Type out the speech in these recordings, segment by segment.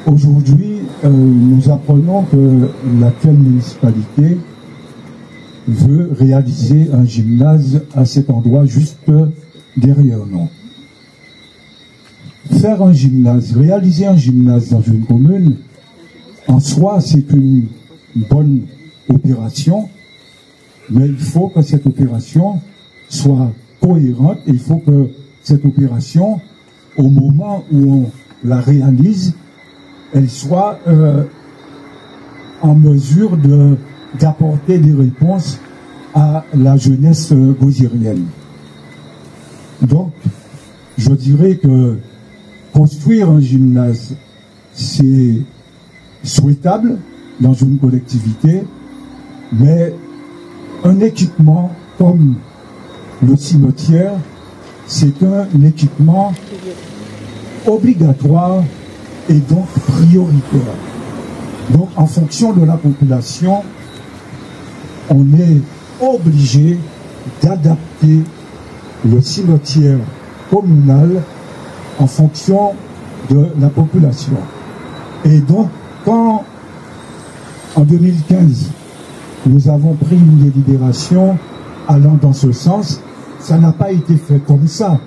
Aujourd'hui, nous apprenons que l'actuelle municipalité veut réaliser un gymnase à cet endroit juste derrière nous. Faire un gymnase, réaliser un gymnase dans une commune, en soi, c'est une bonne opération, mais il faut que cette opération soit cohérente et il faut que cette opération, au moment où on la réalise, elle soit en mesure d'apporter des réponses à la jeunesse gauziérienne. Donc, je dirais que construire un gymnase, c'est souhaitable dans une collectivité, mais un équipement comme le cimetière, c'est un équipement obligatoire et donc prioritaire. Donc, en fonction de la population, on est obligé d'adapter le cimetière communal en fonction de la population. Et donc, quand, en 2015, nous avons pris une délibération allant dans ce sens, ça n'a pas été fait comme ça.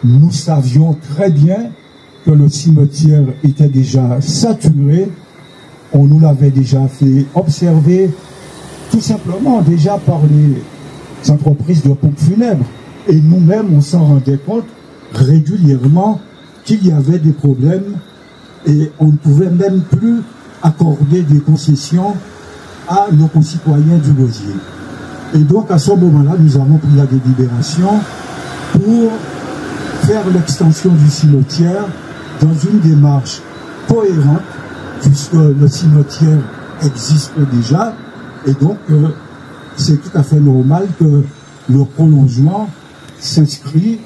Nous savions très bien que le cimetière était déjà saturé. On nous l'avait déjà fait observer, tout simplement déjà par les entreprises de pompes funèbres. Et nous-mêmes, on s'en rendait compte régulièrement qu'il y avait des problèmes et on ne pouvait même plus accorder des concessions à nos concitoyens du Gosier. Et donc, à ce moment-là, nous avons pris la délibération pour faire l'extension du cimetière dans une démarche cohérente, puisque le cimetière existe déjà, et donc c'est tout à fait normal que le prolongement s'inscrit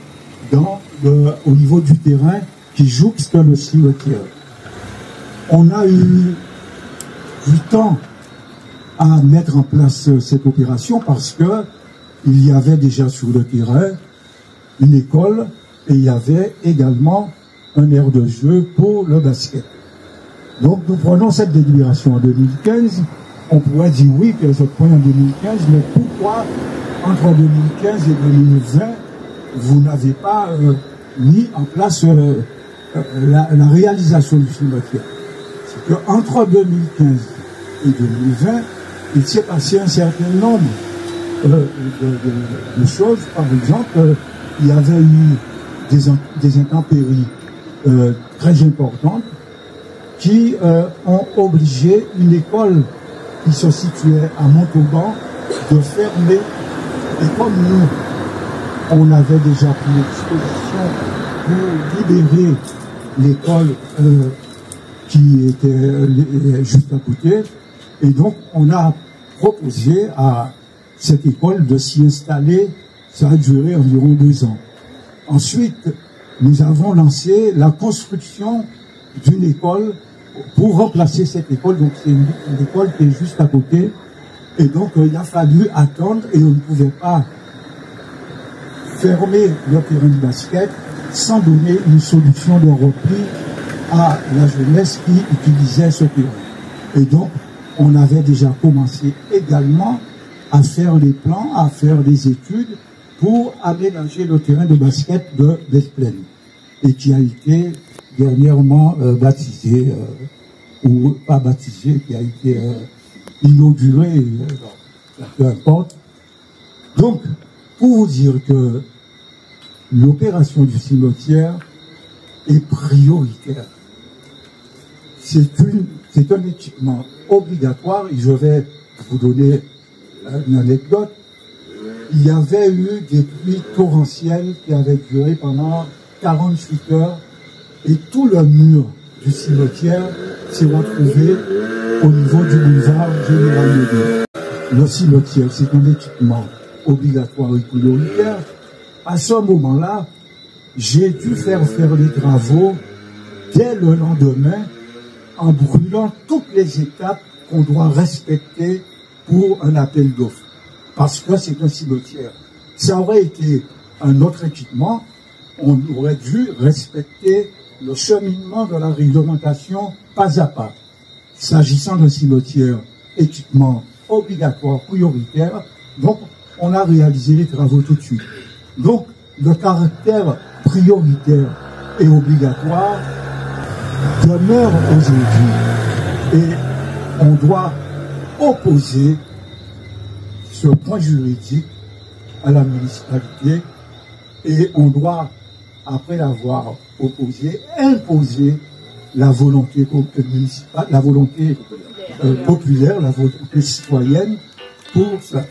au niveau du terrain qui jouxte le cimetière. On a eu du temps à mettre en place cette opération parce que il y avait déjà sur le terrain une école et il y avait également un aire de jeu pour le basket. Donc nous prenons cette délibération en 2015. On pourrait dire oui, que ce point en 2015, mais pourquoi entre 2015 et 2020, vous n'avez pas mis en place la réalisation du cimetière? C'est qu'entre 2015 et 2020, il s'est passé un certain nombre de choses. Par exemple, il y avait eu des intempéries très importantes qui ont obligé une école qui se situait à Montauban de fermer. Et comme nous, on avait déjà pris l'exposition pour libérer l'école qui était juste à côté, et donc on a proposé à cette école de s'y installer. Ça a duré environ 2 ans. Ensuite, nous avons lancé la construction d'une école pour remplacer cette école. Donc c'est une école qui est juste à côté. Et donc il a fallu attendre et on ne pouvait pas fermer le terrain de basket sans donner une solution de repli à la jeunesse qui utilisait ce terrain. Et donc on avait déjà commencé également à faire les plans, à faire des études pour aménager le terrain de basket de Bethplaine, et qui a été dernièrement baptisé, ou pas baptisé, qui a été inauguré, peu importe. Donc, pour vous dire que l'opération du cimetière est prioritaire. C'est un équipement obligatoire, et je vais vous donner une anecdote. Il y avait eu des pluies torrentielles qui avaient duré pendant 48 heures et tout le mur du cimetière s'est retrouvé au niveau du boulevard Général Leclerc. Le cimetière, c'est un équipement obligatoire et prioritaire. À ce moment-là, j'ai dû faire les travaux dès le lendemain en brûlant toutes les étapes qu'on doit respecter pour un appel d'offres. Parce que c'est un cimetière. Ça aurait été un autre équipement, on aurait dû respecter le cheminement de la réglementation pas à pas. S'agissant de cimetières, équipements obligatoires, prioritaires, donc on a réalisé les travaux tout de suite. Donc le caractère prioritaire et obligatoire demeure aujourd'hui. Et on doit opposer ce point juridique à la municipalité et on doit, après l'avoir opposé, imposer la volonté municipale, la volonté populaire, la volonté citoyenne pour cela.